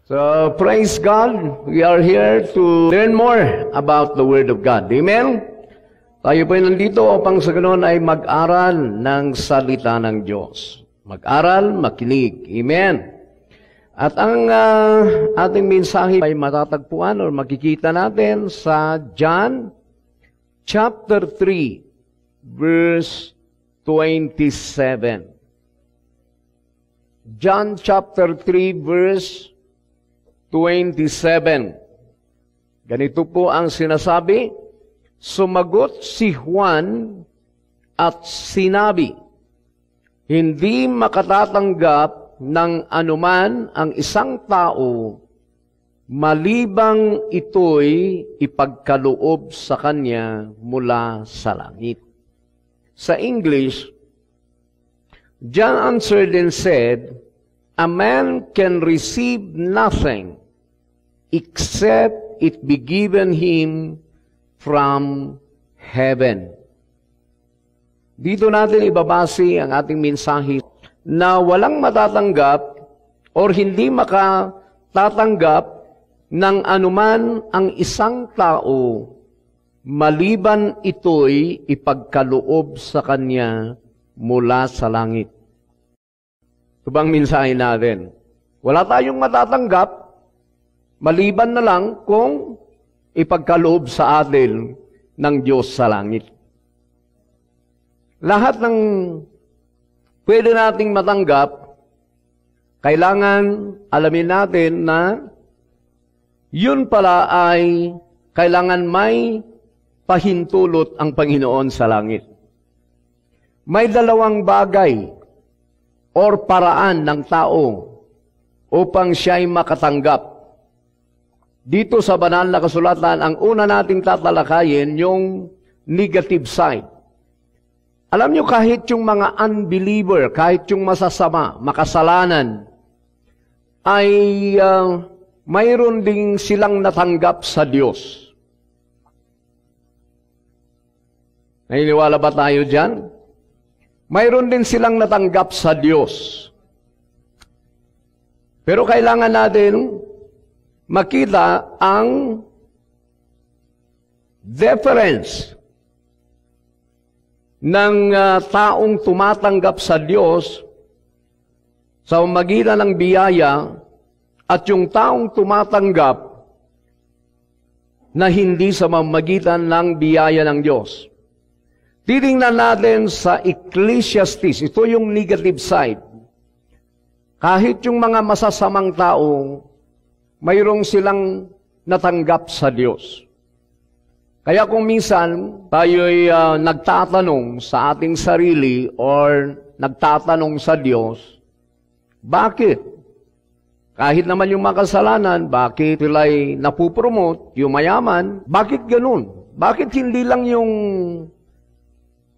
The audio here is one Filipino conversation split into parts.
So, praise God. We are here to learn more about the Word of God. Amen? Tayo po ay nandito upang sa ganoon ay mag-aral ng salita ng Diyos. Mag-aral, makinig. Amen? At ang ating mensahe ay matatagpuan o makikita natin sa John chapter 3, verse 27. John chapter 3, verse 27. Ganito po ang sinasabi, sumagot si Juan at sinabi, hindi makatatanggap ng anuman ang isang tao malibang ito'y ipagkaloob sa kanya mula sa langit. Sa English, John answered and said, a man can receive nothing except it be given him from heaven. Dito natin ibabase ang ating mensahe na walang matatanggap o hindi makatatanggap ng anuman ang isang tao maliban ito'y ipagkaloob sa kanya mula sa langit. Ito bang mensahe natin? Wala tayong matatanggap, maliban na lang kung ipagkaloob sa atin ng Diyos sa langit. Lahat ng pwede nating matanggap, kailangan alamin natin na yun pala ay kailangan may pahintulot ang Panginoon sa langit. May dalawang bagay or paraan ng tao upang siya'y makatanggap. Dito sa banal na kasulatan, ang una nating tatalakayin yung negative side. Alam nyo, kahit yung mga unbeliever, kahit yung masasama, makasalanan, ay mayroon ding silang natanggap sa Diyos. Naniniwala ba tayo dyan? Mayroon din silang natanggap sa Diyos. Pero kailangan natin makita ang difference ng taong tumatanggap sa Diyos sa magitan ng biyaya at yung taong tumatanggap na hindi sa mamagitan ng biyaya ng Diyos. Titingnan natin sa Ecclesiastes, ito yung negative side. Kahit yung mga masasamang tao, mayroong silang natanggap sa Diyos. Kaya kung minsan tayo'y nagtatanong sa ating sarili or nagtatanong sa Diyos, bakit? Kahit naman yung makasalanan, bakit sila'y napupromote, yung mayaman, bakit ganun? Bakit hindi lang yung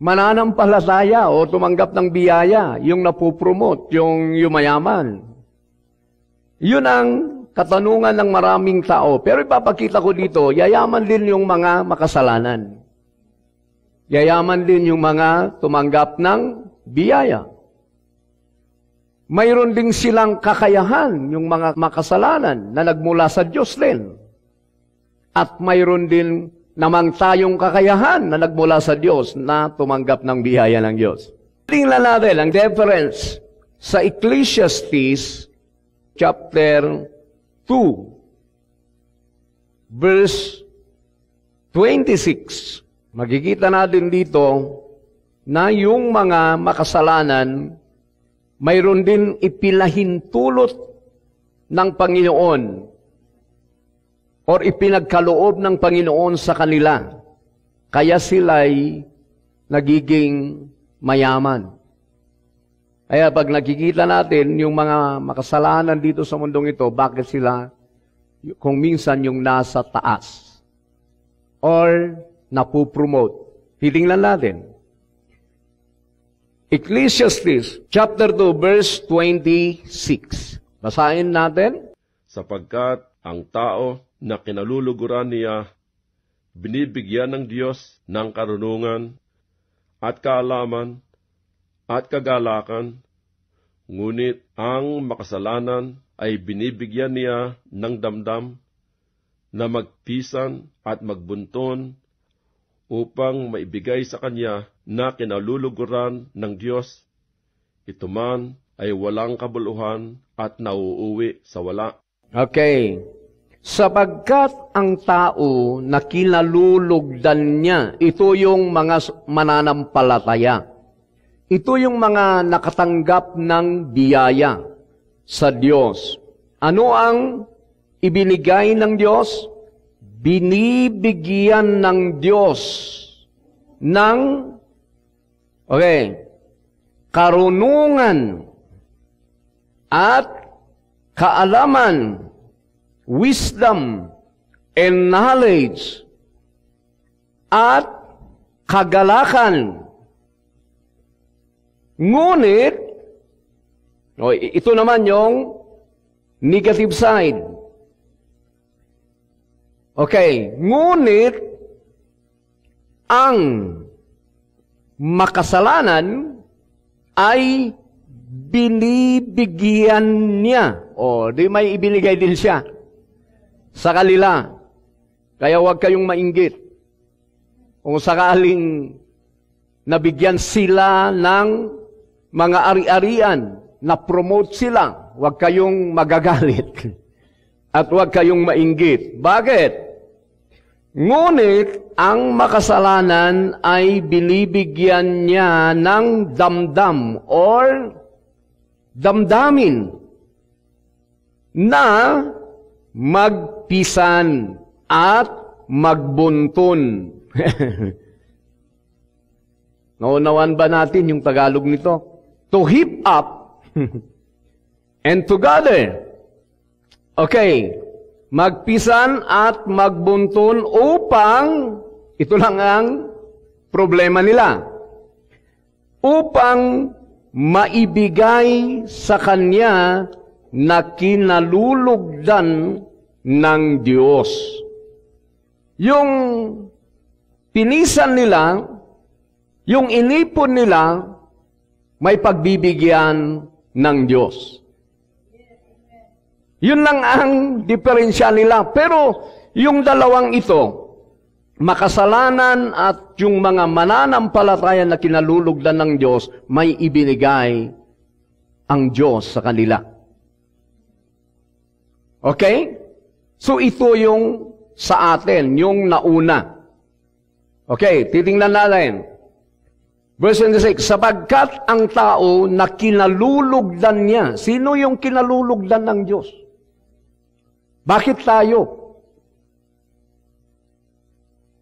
mananampalataya o tumanggap ng biyaya, yung napupromote, yung mayaman? Yun ang katanungan ng maraming tao. Pero ipapakita ko dito, yayaman din yung mga makasalanan. Yayaman din yung mga tumanggap ng biyaya. Mayroon din silang kakayahan, yung mga makasalanan na nagmula sa Diyos din. At mayroon din naman tayong kakayahan na nagmula sa Diyos na tumanggap ng biyaya ng Diyos. Tingnan natin ang difference sa Ecclesiastes chapter 2, verse 26. Makikita natin dito na yung mga makasalanan mayroon din ipinahintulot ng Panginoon or ipinagkaloob ng Panginoon sa kanila. Kaya sila'y nagiging mayaman. Kaya pag nakikita natin yung mga makasalanan dito sa mundong ito, bakit sila kung minsan yung nasa taas or napupromote. Hitingnan natin. Ecclesiastes chapter 2 verse 26. Basahin natin. Sapagkat ang tao na kinaluluguran niya, binibigyan ng Diyos ng karunungan at kaalaman at kagalakan, ngunit ang makasalanan ay binibigyan niya ng damdam na magpisan at magbunton upang maibigay sa kanya na kinaluluguran ng Diyos. Ito man ay walang kabuluhan at nauuwi sa wala. Okay. Sapagkat ang tao na kinalulugdan niya, ito yung mga mananampalataya. Ito yung mga nakatanggap ng biyaya sa Diyos. Ano ang ibinigay ng Diyos? Binibigyan ng Diyos ng karunungan at kaalaman, wisdom and knowledge at kagalakan. Ngunit, ito naman yung negative side. Okay, ngunit ang makasalanan ay binibigyan niya. Di may ibinigay din siya sa kanila. Kaya huwag kayong mainggit. Kung sakaling nabigyan sila ng mga ari-arian, na-promote sila, huwag kayong magagalit. At huwag kayong mainggit. Bakit? Ngunit, ang makasalanan ay binibigyan niya ng damdam or damdamin na magpisan at magbuntun. Naunawan ba natin yung Tagalog nito? To heap up and to gather. Okay, magpisan at magbuntun upang, ito lang ang problema nila, upang maibigay sa kanya na kinalulugdan ng Diyos. Yung pinisan nila, yung inipon nila, may pagbibigyan ng Diyos. Yun lang ang diferensya nila. Pero yung dalawang ito, makasalanan at yung mga mananampalataya na kinalulugdan ng Diyos, may ibinigay ang Diyos sa kanila. Okay? So ito yung sa atin, yung nauna. Okay, titingnan natin. Verse 26, sapagkat ang tao na kinalulugdan niya. Sino yung kinalulugdan ng Diyos? Bakit tayo?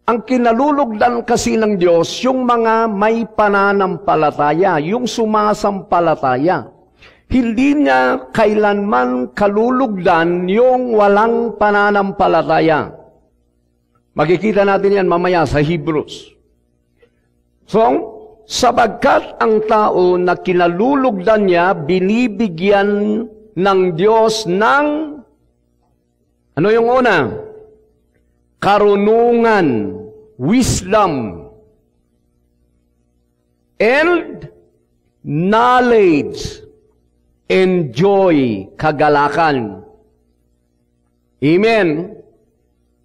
Ang kinalulugdan kasi ng Diyos, yung mga may pananampalataya, yung sumasampalataya. Hindi niya kailanman kalulugdan yung walang pananampalataya. Makikita natin yan mamaya sa Hebrews. So, sapagkat ang tao na kinalulugdan niya, binibigyan ng Diyos ng ano yung una? Karunungan, wisdom, and knowledge, and joy, kagalakan. Amen?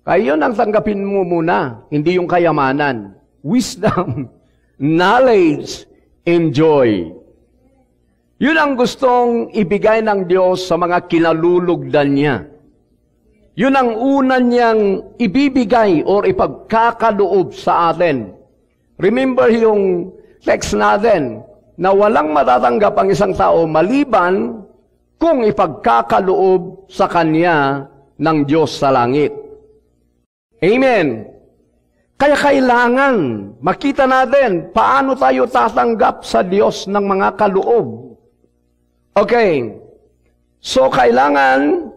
Kaya yun ang tanggapin mo muna, hindi yung kayamanan. Wisdom, knowledge, and joy. Yun ang gustong ibigay ng Diyos sa mga kinalulugdan niya. Yun ang una niyang ibibigay or ipagkakaloob sa atin. Remember yung text natin na walang matatanggap ang isang tao maliban kung ipagkakaloob sa kanya ng Diyos sa langit. Amen. Kaya kailangan makita natin paano tayo tatanggap sa Diyos ng mga kaloob. Okay. So kailangan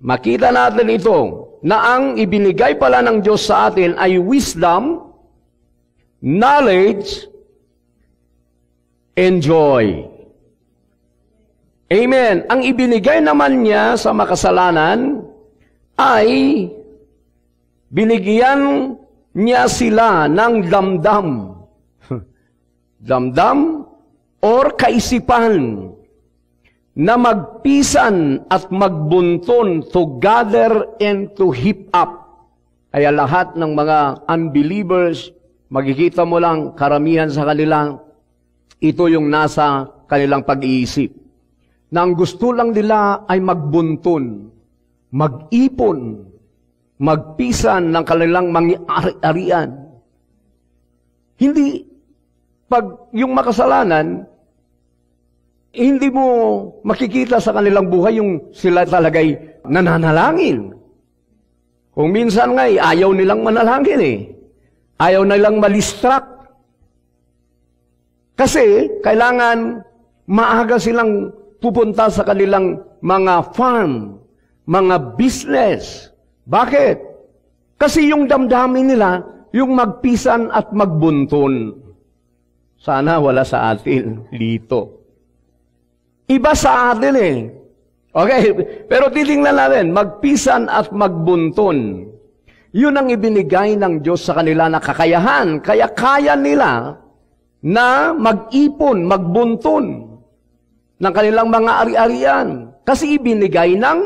makita natin ito, na ang ibinigay pala ng Diyos sa atin ay wisdom, knowledge, and joy. Amen. Ang ibinigay naman niya sa makasalanan ay binigyan niya sila ng damdam. Damdam or kaisipan na magpisan at magbunton, to gather and to heap up. Kaya lahat ng mga unbelievers, makikita mo lang karamihan sa kanila, ito yung nasa kanilang pag-iisip. Na ang gusto lang nila ay magbunton, mag-ipon, magpisan ng kanilang mga ari-arian. Hindi, pag yung makasalanan, hindi mo makikita sa kanilang buhay yung sila talagay nananalangin. Kung minsan nga, ayaw nilang manalangin eh. Ayaw nilang malistract. Kasi kailangan maaga silang pupunta sa kanilang mga farm, mga business. Bakit? Kasi yung damdamin nila, yung magpisan at magbunton. Sana wala sa atin dito. Iba sa atin eh. Okay, pero titingnan natin, magpisan at magbunton. Yun ang ibinigay ng Diyos sa kanila na kakayahan. Kaya kaya nila na mag-ipon, magbunton ng kanilang mga ari-arian. Kasi ibinigay ng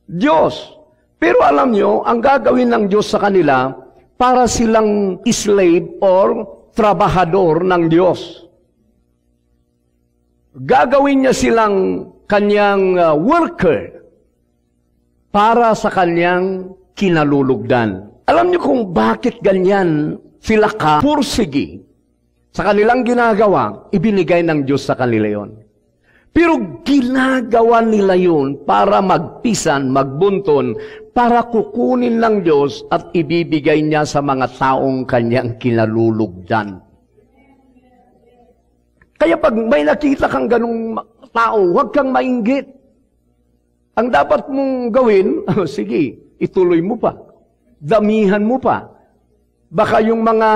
Diyos. Pero alam nyo, ang gagawin ng Diyos sa kanila, para silang slave or trabahador ng Diyos. Gagawin niya silang kanyang worker para sa kanyang kinalulugdan. Alam niyo kung bakit ganyan sila kapursigi sa kanilang ginagawa, ibinigay ng Diyos sa kanila yon. Pero ginagawa nila yun para magpisan, magbunton, para kukunin ng Diyos at ibibigay niya sa mga taong kanyang kinalulugdan. Kaya pag may nakita kang ganung tao, huwag kang mainggit. Ang dapat mong gawin, sige, ituloy mo pa. Damihan mo pa. Baka yung mga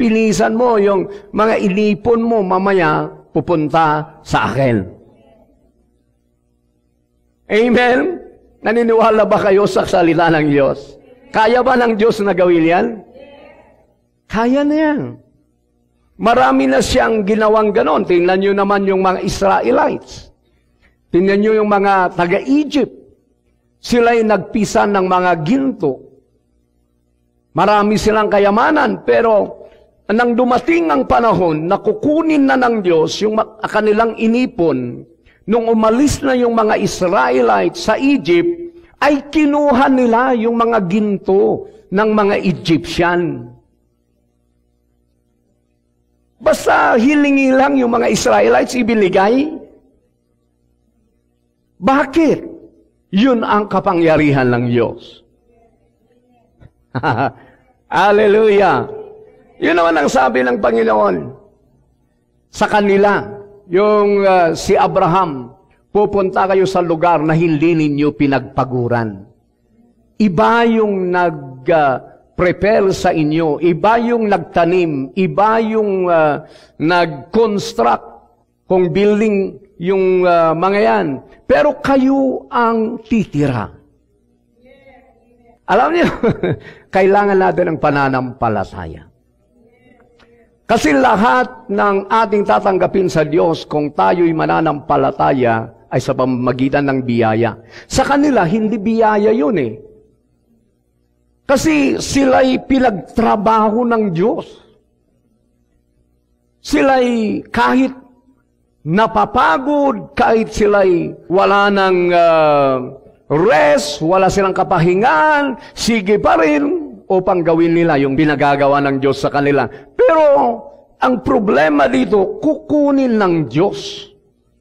pinisan mo, yung mga inipon mo, mamaya pupunta sa akin. Amen? Naniniwala ba kayo sa salita ng Diyos? Kaya ba ng Diyos na gawin yan? Kaya na yan. Marami na siyang ginawang ganon. Tingnan nyo naman yung mga Israelites. Tingnan nyo yung mga taga-Egypt. Sila'y nagpisan ng mga ginto. Marami silang kayamanan, pero nang dumating ang panahon na kukunin na ng Diyos yung kanilang inipon, nung umalis na yung mga Israelites sa Egypt, ay kinuha nila yung mga ginto ng mga Egyptian. Basta hilingi lang yung mga Israelites ibinigay. Bakit? Yun ang kapangyarihan ng Diyos. Hallelujah! Yun naman ang sabi ng Panginoon sa kanila. Yung si Abraham, pupunta kayo sa lugar na hindi ninyo pinagpaguran. Iba yung nag-prepare sa inyo, iba yung nagtanim, iba yung nag-construct kung building yung mga yan. Pero kayo ang titira. Alam niyo, kailangan natin ng pananampalataya. Kasi lahat ng ating tatanggapin sa Diyos kung tayo'y mananampalataya ay sa pamamagitan ng biyaya. Sa kanila, hindi biyaya yun eh. Kasi sila'y pinagtrabaho ng Diyos. Sila'y kahit napapagod, kahit sila'y wala ng rest, wala silang kapahingan, sige pa rin upang gawin nila yung pinagagawa ng Diyos sa kanila. Pero ang problema dito, kukunin ng Diyos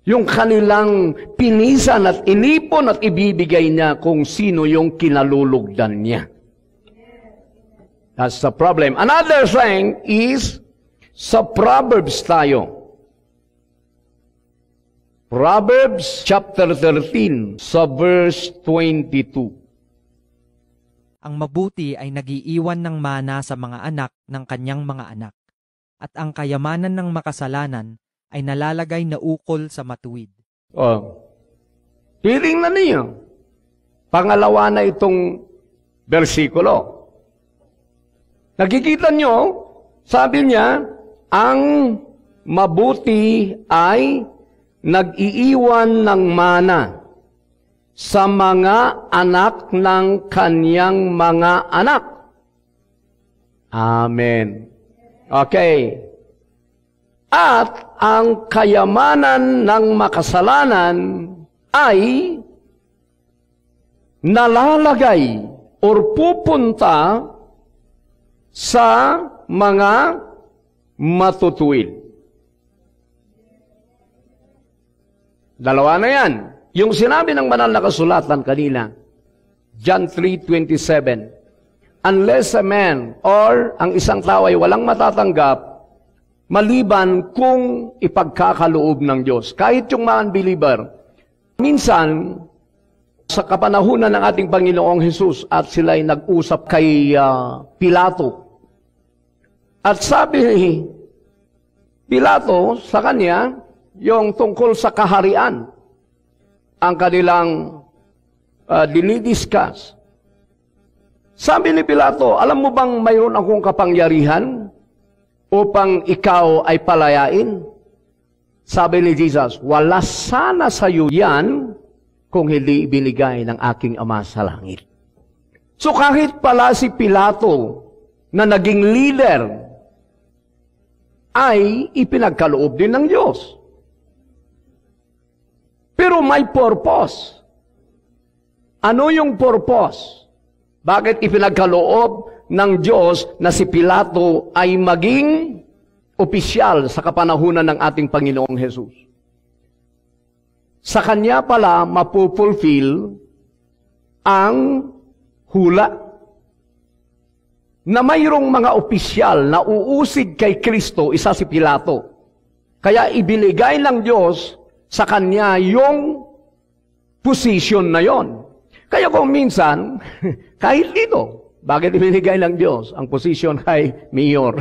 yung kanilang pinisan at inipon at ibibigay niya kung sino yung kinalulugdan niya. That's the problem. Another thing is, sa Proverbs tayo. Proverbs chapter 13, sa verse 22. Ang mabuti ay nagiiwan ng mana sa mga anak ng kanyang mga anak, at ang kayamanan ng makasalanan ay nalalagay na ukol sa matuwid. Titingnan niyo. Pangalawa na itong bersikulo. Nakikita nyo, sabi niya, ang mabuti ay nag-iiwan ng mana sa mga anak ng kanyang mga anak. Amen. Okay. At ang kayamanan ng makasalanan ay nalalagay or pupunta sa mga matutuwid. Dalawa na yan. Yung sinabi ng banal na kasulatan kanina, John 3:27, unless a man or ang isang tao ay walang matatanggap, maliban kung ipagkakaloob ng Diyos. Kahit yung mga unbeliever, minsan, sa kapanahunan ng ating Panginoong Hesus at sila'y nag-usap kay Pilato. At sabi ni Pilato sa kanya, yung tungkol sa kaharian, ang kanilang dinidiscuss. Sabi ni Pilato, alam mo bang mayroon akong kapangyarihan upang ikaw ay palayain? Sabi ni Jesus, wala sana sa iyo yan kung hindi ibinigay ng aking Ama sa langit. So kahit pala si Pilato na naging leader ay ipinagkaloob din ng Diyos. Pero may purpose. Ano yung purpose? Bakit ipinagkaloob ng Diyos na si Pilato ay maging opisyal sa kapanahunan ng ating Panginoong Hesus? Sa kanya pala mapupulfill ang hula na mayroong mga opisyal na uusig kay Kristo, isa si Pilato. Kaya ibinigay ng Diyos sa kanya yung position na yon. Kaya kung minsan, kahit dito, bakit ibinigay ng Diyos ang position kay Mayor?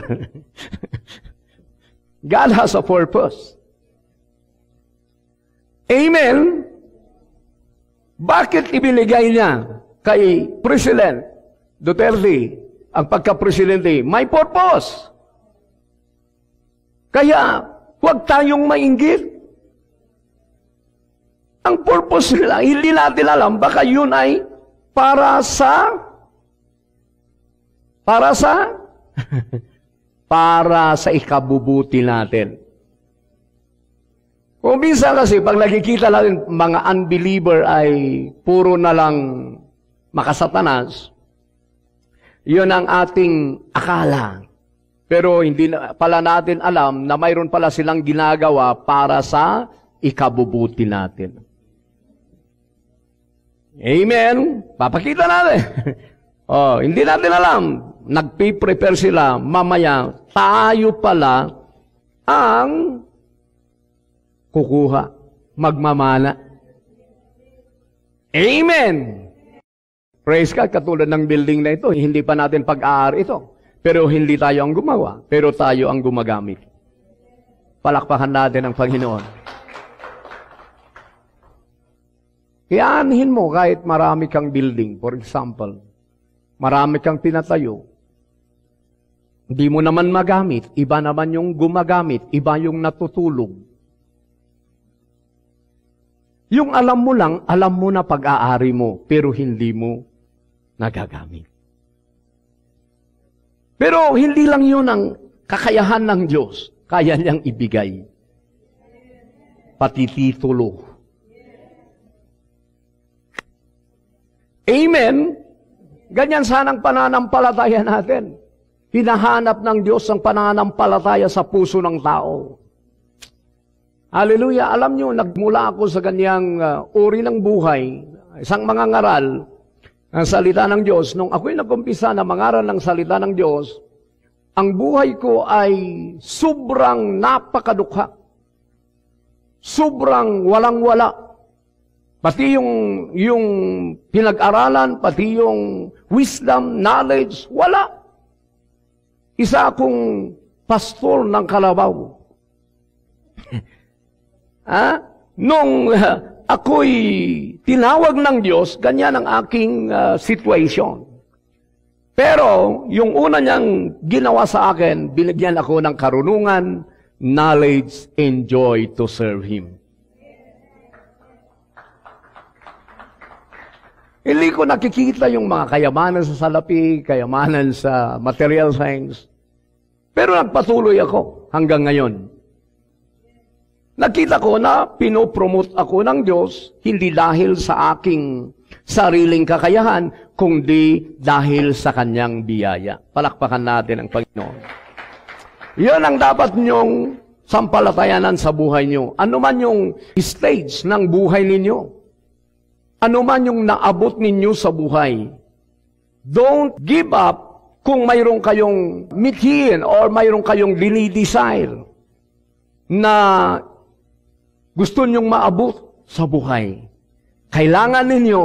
God has a purpose. Amen? Bakit ibinigay niya kay President Duterte ang pagka-presidente? May purpose. Kaya, huwag tayong mainggit. Ang purpose nila, hindi natin alam, baka yun ay para sa ikabubuti natin. Kung minsan kasi, pag nakikita natin mga unbeliever ay puro na lang makasatanas, yun ang ating akala. Pero hindi na, pala natin alam na mayroon pala silang ginagawa para sa ikabubuti natin. Amen? Papakita natin. Hindi natin alam. Nagpiprepare sila. Mamaya, tayo pala ang kukuha, magmamana. Amen! Praise God, katulad ng building na ito, hindi pa natin pag-aari ito. Pero hindi tayo ang gumawa, pero tayo ang gumagamit. Palakpakan natin ang Panginoon. Iyaanhin mo kahit marami kang building, for example, marami kang pinatayo, hindi mo naman magamit, iba naman yung gumagamit, iba yung natutulog. Yung alam mo lang, alam mo na pag-aari mo, pero hindi mo nagagamit. Pero hindi lang yun ang kakayahan ng Diyos. Kaya niyang ibigay. Pati titulo. Amen? Ganyan sanang pananampalataya natin. Hinahanap ng Diyos ang pananampalataya sa puso ng tao. Hallelujah. Alam nyo, nagmula ako sa ganyang uri ng buhay, isang mangangaral ng salita ng Diyos. Nung ako'y nag-umpisa na mangaral ng salita ng Diyos, ang buhay ko ay sobrang napakadukha. Sobrang walang-wala. Pati yung pinag-aralan, pati yung wisdom, knowledge, wala. Isa akong pastor ng Kalabaw. Nung ako'y tinawag ng Diyos, ganyan ang aking situation. Pero, yung una niyang ginawa sa akin, binigyan ako ng karunungan, knowledge, and joy to serve Him. Hindi ko nakikita yung mga kayamanan sa salapi, kayamanan sa material things. Pero nagpatuloy ako hanggang ngayon. Nakita ko na pinopromote ako ng Diyos, hindi dahil sa aking sariling kakayahan, kundi dahil sa Kanyang biyaya. Palakpakan natin ang Panginoon. Yan ang dapat niyong sampalatayanan sa buhay niyo. Ano man yung stage ng buhay ninyo. Ano man yung naabot ninyo sa buhay. Don't give up kung mayroon kayong mithiin or mayroon kayong dinidesire na gusto nyong maabot sa buhay. Kailangan ninyo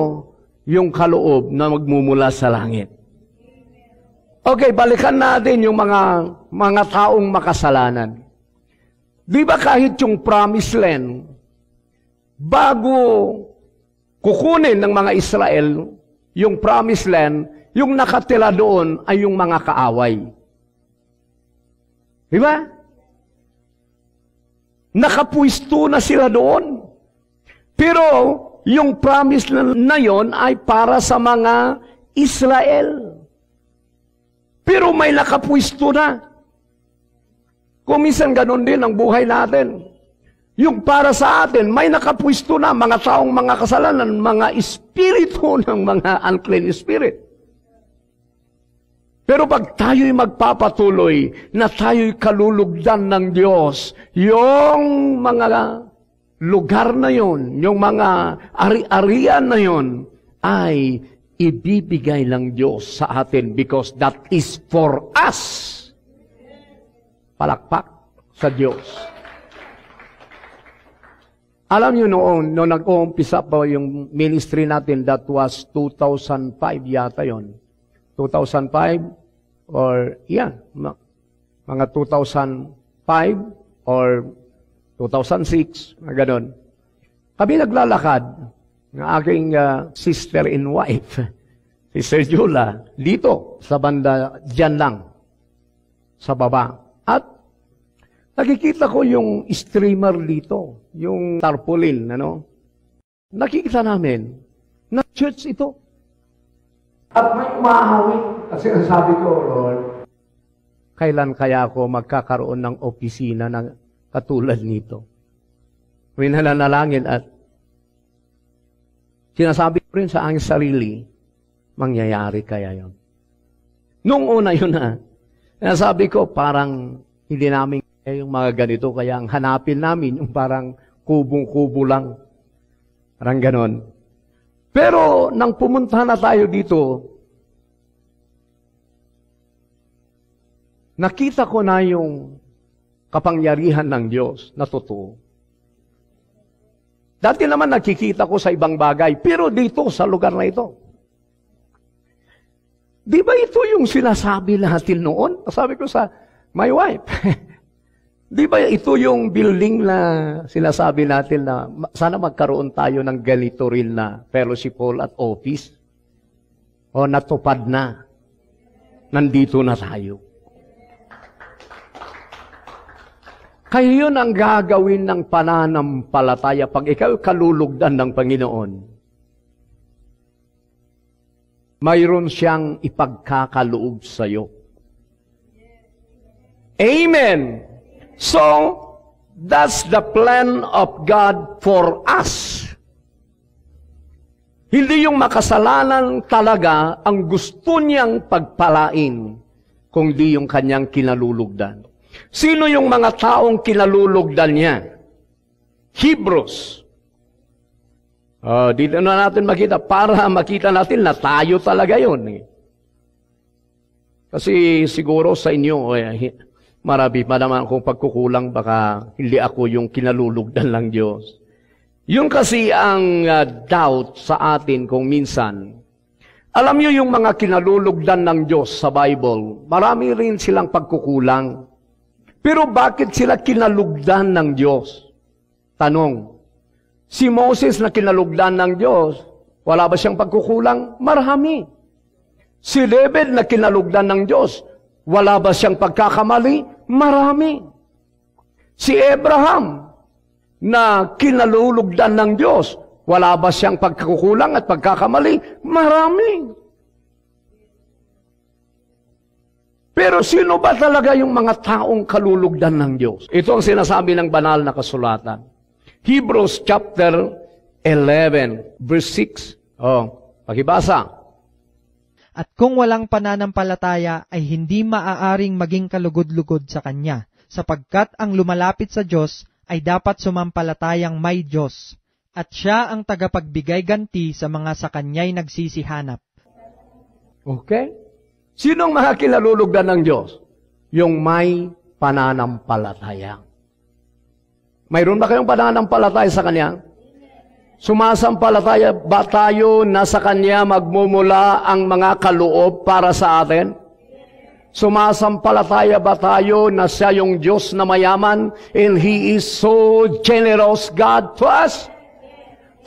yung kaloob na magmumula sa langit. Okay, balikan natin yung mga taong makasalanan. Di ba kahit yung promised land, bago kukunin ng mga Israel yung promised land, yung nakatira doon ay yung mga kaaway. Di ba? Nakapwisto na sila doon. Pero yung promise na yon ay para sa mga Israel. Pero may nakapwisto na. Kung minsan ganun din ang buhay natin. Yung para sa atin, may nakapwisto na mga taong mga kasalanan, mga espiritu ng mga unclean spirit. Pero pag tayo'y magpapatuloy na tayo'y kalulugdan ng Diyos, yung mga lugar na yon, yung mga ari-arian na yon, ay ibibigay ng Diyos sa atin because that is for us. Palakpak sa Diyos. Alam niyo noon nag-uumpisa pa yung ministry natin, that was 2005 yata yon. 2005 or mga 2005 or 2006, gano'n. Kami naglalakad ng aking sister-in-wife, si Sir Jula, dito sa banda dyan lang, sa baba. At nakikita ko yung streamer dito, yung tarpaulin, ano? Nakikita namin na church ito. At may umahawin. Kasi sabi ko, Lord, kailan kaya ako magkakaroon ng opisina na katulad nito? May nananalangin at sinasabi ko rin sa aking sarili, mangyayari kaya yon. Nung una yun sinasabi ko, parang hindi namin yung mga ganito, kaya ang hanapin namin yung parang kubong-kubo lang. Parang ganon. Pero nang pumunta na tayo dito, nakita ko na yung kapangyarihan ng Diyos na totoo. Dati naman nakikita ko sa ibang bagay, pero dito sa lugar na ito. Di ba ito yung sinasabi natin noon? Sabi ko sa my wife, di ba ito yung building na sinasabi natin na sana magkaroon tayo ng ganito rin na fellowship hall at office? O natupad na. Nandito na tayo. Kaya yun ang gagawin ng pananampalataya pag ikaw kalulugdan ng Panginoon. Mayroon siyang ipagkakaloob sa iyo. Amen! So, that's the plan of God for us. Hindi yung makasalanan talaga ang gusto niyang pagpalain, kundi yung kanyang kinalulugdan. Sino yung mga taong kinalulugdan niya? Hebrews. Dito na natin makita, para makita natin na tayo talaga yun. Kasi siguro sa inyo, marami pa naman akong pagkukulang, baka hindi ako yung kinalulugdan ng Diyos. Yung kasi ang doubt sa atin kung minsan, alam nyo yung mga kinalulugdan ng Diyos sa Bible, marami rin silang pagkukulang. Pero bakit sila kinalugdan ng Diyos? Tanong, si Moses na kinalugdan ng Diyos, wala ba siyang pagkukulang? Marami. Si David na kinalugdan ng Diyos, wala ba siyang pagkakamali? Marami. Si Abraham na kinalulugdan ng Diyos, Wala ba siyang pagkakukulang at pagkakamali? Marami. Pero sino ba talaga yung mga taong kalulugdan ng Diyos? Ito ang sinasabi ng banal na kasulatan. Hebrews chapter 11, verse 6. Pakibasa. At kung walang pananampalataya ay hindi maaaring maging kalugod-lugod sa Kanya, sapagkat ang lumalapit sa Diyos ay dapat sumampalatayang may Diyos, at Siya ang tagapagbigay ganti sa mga sa Kanya'y nagsisihanap. Okay? Sinong mga kinalulugdan ng Diyos? Yung may pananampalataya. Mayroon ba kayong pananampalataya sa Kanya? Sumasampalataya ba tayo na sa Kanya magmumula ang mga kaloob para sa atin? Sumasampalataya ba tayo na Siya yung Diyos na mayaman and He is so generous God to us?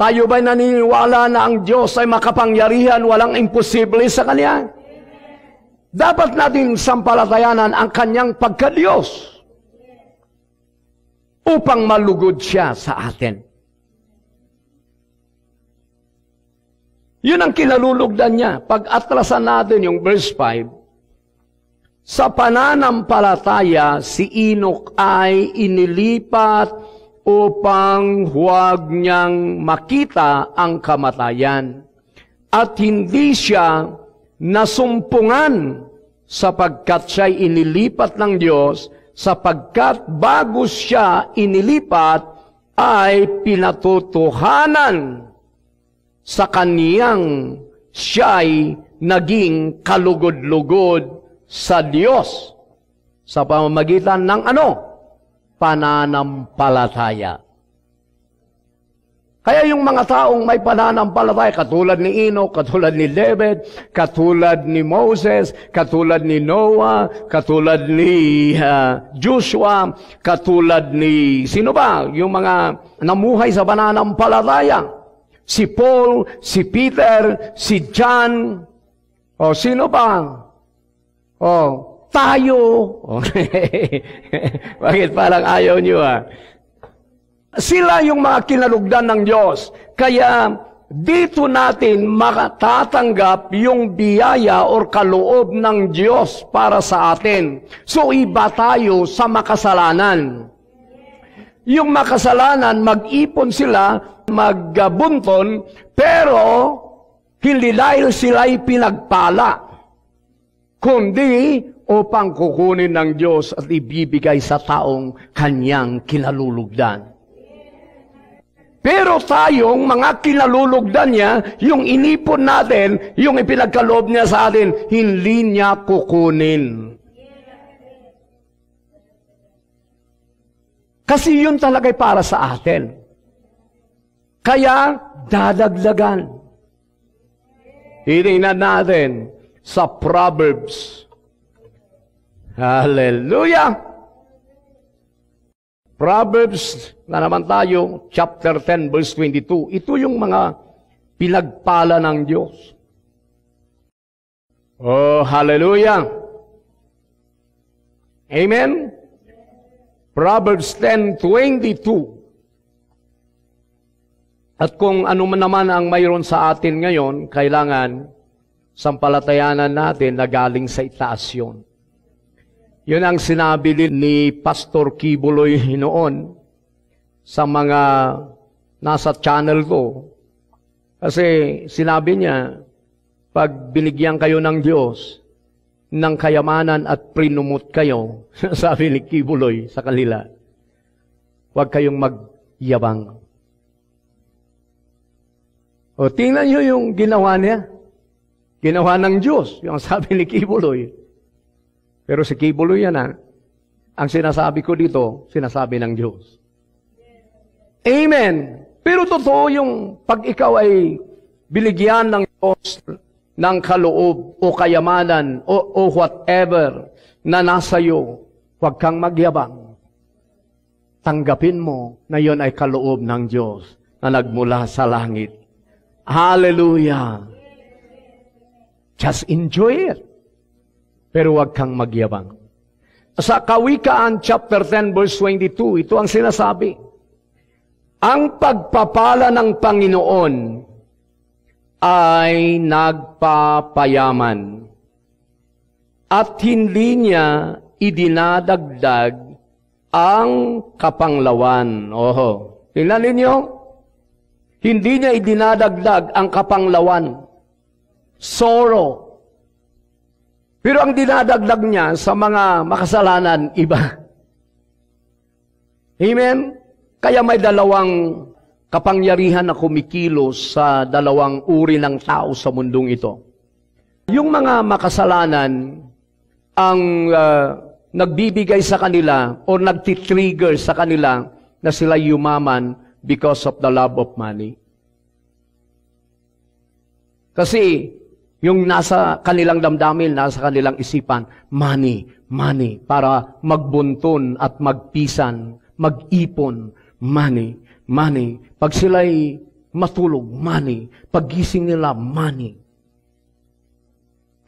Tayo ba'y naniniwala na ang Diyos ay makapangyarihan, walang imposible sa Kanya? Dapat natin sampalatayanan ang Kanyang pagka-Diyos upang malugod Siya sa atin. Yun ang kinalulugdan niya. Pag-atrasan natin yung verse 5, sa pananampalataya, si Enoch ay inilipat upang huwag niyang makita ang kamatayan. At hindi siya nasumpungan sapagkat siya'y inilipat ng Diyos, sapagkat bago siya inilipat ay pinatutuhanan sa kaniyang siya'y naging kalugod-lugod sa Diyos sa pamamagitan ng pananampalataya. Kaya yung mga taong may pananampalataya, katulad ni Enoch, katulad ni David, katulad ni Moses, katulad ni Noah, katulad ni Joshua, katulad ni, sino ba? Yung mga namuhay sa pananampalataya. Si Paul, si Peter, si John, sino ba? Tayo. Bakit parang ayaw niyo Sila yung mga kinalugdan ng Diyos. Kaya dito natin matatanggap yung biyaya or kaloob ng Diyos para sa atin. So iba tayo sa makasalanan. Yung makasalanan, mag-ipon sila, magbunton, pero hindi dahil sila'y pinagpala, kundi upang kukunin ng Diyos at ibibigay sa taong Kanyang kinalulugdan. Pero tayong mga kinalulugdan niya, yung inipon natin, yung ipinagkaloob niya sa atin, hindi niya kukunin. Kasi yun talaga'y para sa atin. Kaya, dadagdagan. Hitingnan natin sa Proverbs. Hallelujah! Proverbs na naman tayo, chapter 10, verse 22. Ito yung mga pinagpala ng Diyos. Oh, hallelujah! Amen? Proverbs 10:22. At kung ano man naman ang mayroon sa atin ngayon, kailangan sampalatayanan natin na galing sa itaas yun. Yun ang sinabi ni Pastor Kibuloy noon sa mga nasa channel ko. Kasi sinabi niya, pag binigyan kayo ng Diyos ng kayamanan at prinumot kayo, sabi ni Kibuloy sa kanila, huwag kayong magyabang. O tingnan niyo yung ginawa niya. Ginawa ng Diyos, yung sabi ni Kibuloy. Pero si Kibuloy yan ang sinasabi ko dito, sinasabi ng Diyos. Amen. Pero totoo yung pag ikaw ay binigyan ng Diyos ng kaloob o kayamanan o whatever na nasa iyo, huwag kang magyabang. Tanggapin mo na yon ay kaloob ng Diyos na nagmula sa langit. Hallelujah! Just enjoy it. Pero huwag kang magyabang. Sa Kawikaan chapter 10 verse 22, ito ang sinasabi. Ang pagpapala ng Panginoon ay nagpapayaman at hindi niya idinadagdag ang kapanglawan. Oho. Tingnan ninyo, hindi niya idinadagdag ang kapanglawan. Sorrow. Pero ang dinadagdag niya sa mga makasalanan, iba. Amen? Kaya may dalawang kapangyarihan na kumikilos sa dalawang uri ng tao sa mundong ito. Yung mga makasalanan ang nagbibigay sa kanila o nagtitrigger sa kanila na sila yumaman because of the love of money. Kasi yung nasa kanilang damdamin, nasa kanilang isipan, money, money, para magbunton at magpisan, mag-ipon, money, money. Pag sila'y matulog, money. Paggising nila, money.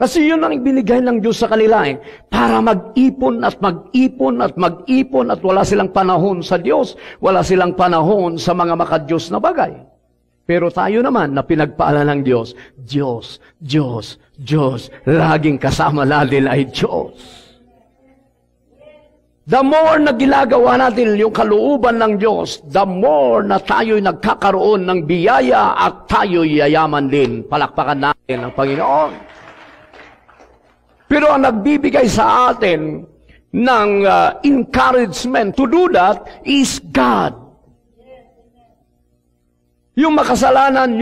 Kasi yun ang ibinigay ng Diyos sa kanila para mag-ipon at mag-ipon at mag-ipon at wala silang panahon sa Diyos, wala silang panahon sa mga makadiyos na bagay. Pero tayo naman na pinagpaalan ng Diyos, Diyos, Diyos, Diyos, laging kasama natin ay Diyos. The more na ginagawa natin yung kalooban ng Diyos, the more na tayo'y nagkakaroon ng biyaya at tayo'y yayaman din. Palakpakan natin ang Panginoon. Pero ang nagbibigay sa atin ng encouragement to do that is God. Yung makasalanan,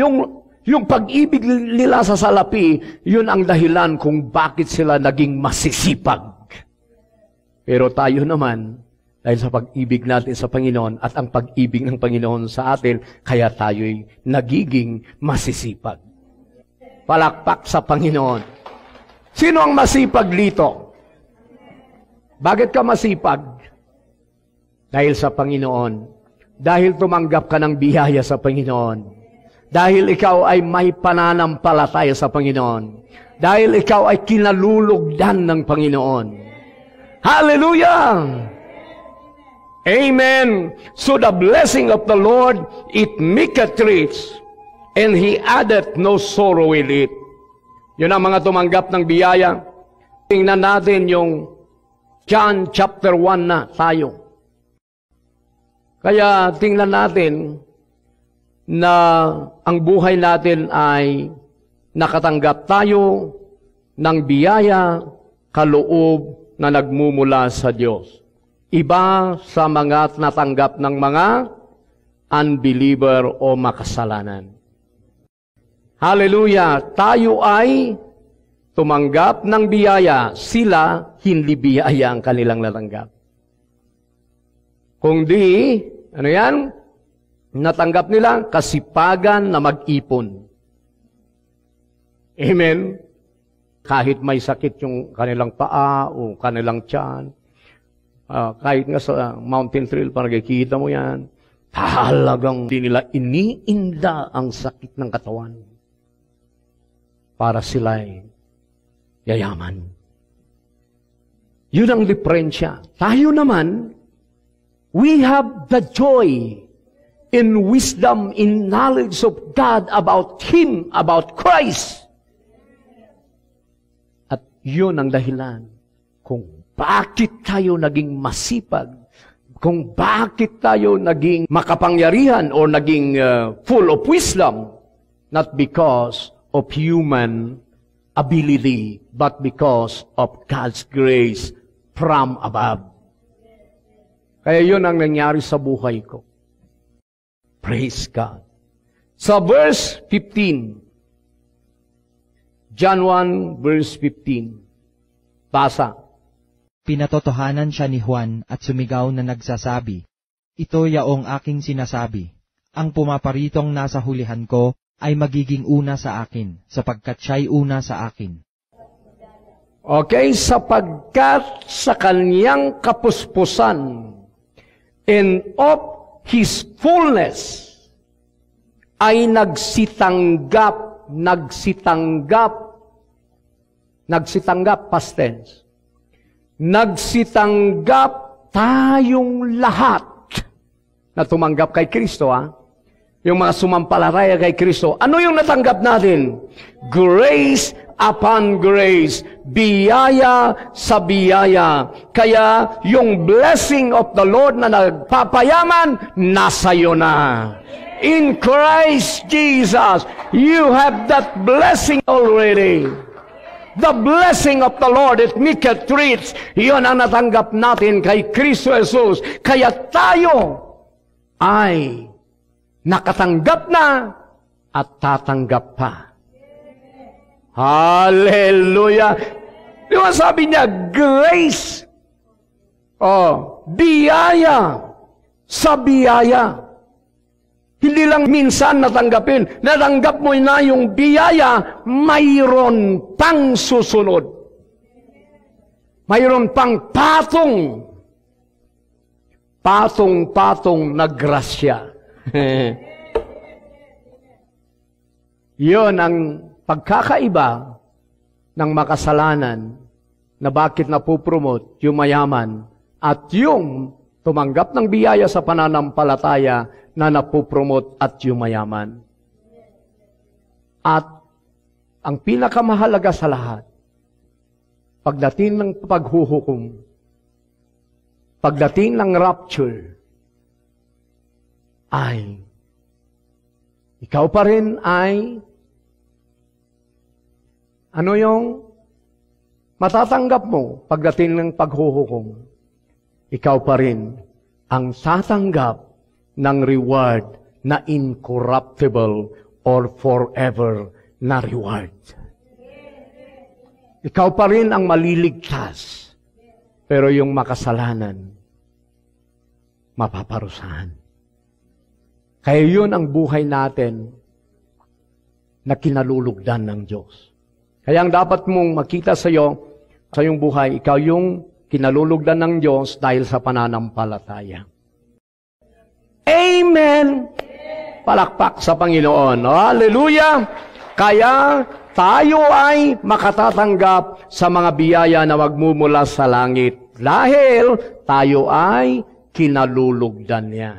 yung pag-ibig nila sa salapi, yun ang dahilan kung bakit sila naging masisipag. Pero tayo naman, dahil sa pag-ibig natin sa Panginoon at ang pag-ibig ng Panginoon sa atin, kaya tayo'y nagiging masisipag. Palakpak sa Panginoon. Sino ang masipag dito? Bakit ka masipag? Dahil sa Panginoon. Dahil tumanggap ka ng biyaya sa Panginoon. Dahil ikaw ay may pananampalataya sa Panginoon. Dahil ikaw ay kinalulugdan ng Panginoon. Hallelujah! Amen! So the blessing of the Lord, it maketh rich, and He addeth no sorrow with it. Yun ang mga tumanggap ng biyaya. Tingnan natin yung John chapter 1 na tayo. Kaya tingnan natin na ang buhay natin ay nakatanggap tayo ng biyaya, kaloob na nagmumula sa Diyos. Iba sa mga natanggap ng mga unbeliever o makasalanan. Hallelujah! Tayo ay tumanggap ng biyaya, sila hindi biyaya ang kanilang natanggap. Kung di, ano yan? Natanggap nila kasipagan na mag-ipon. Amen? Kahit may sakit yung kanilang paa o kanilang tiyan, kahit nga sa mountain trail, parang nakikita mo yan, talagang di nila iniinda ang sakit ng katawan para sila'y yayaman. Yun ang diferensya. Tayo naman, we have the joy in wisdom, in knowledge of God about Him, about Christ. At yun ang dahilan kung bakit tayo naging masipag, kung bakit tayo naging makapangyarihan or naging full of wisdom, not because of human ability, but because of God's grace from above. Kaya yun ang nangyari sa buhay ko. Praise God. Sa verse 15, John 1, verse 15. Basa. Pinatotohanan siya ni Juan at sumigaw na nagsasabi, "Ito yaong aking sinasabi, ang pumaparitong nasa hulihan ko ay magiging una sa akin, sapagkat siya'y una sa akin." Okay, sapagkat sa kanyang kapuspusan and of His fullness ay nagsitanggap, past tense. Nagsitanggap tayong lahat na tumanggap kay Kristo, yung mga sumampalataya kay Kristo, ano yung natanggap natin? Grace upon grace, biyaya sa biyaya. Kaya yung blessing of the Lord na nagpapayaman, nasa iyo na. In Christ Jesus, you have that blessing already. The blessing of the Lord, it maketh rich. Iyon ang natanggap natin kay Kristo Jesus. Kaya tayo ay nakatanggap na at tatanggap pa. Hallelujah! Di ba sabi niya, grace. Biyaya sa biyaya. Hindi lang minsan natanggapin. Natanggap mo na yung biyaya, mayroon pang susunod. Mayroon pang patong. Patong-patong na grasya. Yun ang pagkakaiba ng makasalanan na bakit napupromote yung mayaman at yung tumanggap ng biyaya sa pananampalataya na napupromote at yumayaman. At ang pinakamahalaga sa lahat, pagdating ng paghuhukom, pagdating ng rapture, ay ikaw pa rin ay ano yung matatanggap mo pagdating ng paghuhukom? Ikaw pa rin ang tatanggap ng reward na incorruptible or forever na reward. Ikaw pa rin ang maliligtas, pero yung makasalanan, mapaparusahan. Kaya yun ang buhay natin na kinalulugdan ng Diyos. Kaya ang dapat mong makita sa iyong buhay, ikaw yung kinalulugdan ng Diyos dahil sa pananampalataya. Amen! Palakpak sa Panginoon. Hallelujah! Kaya tayo ay makatatanggap sa mga biyaya na magmumula sa langit dahil tayo ay kinalulugdan niya.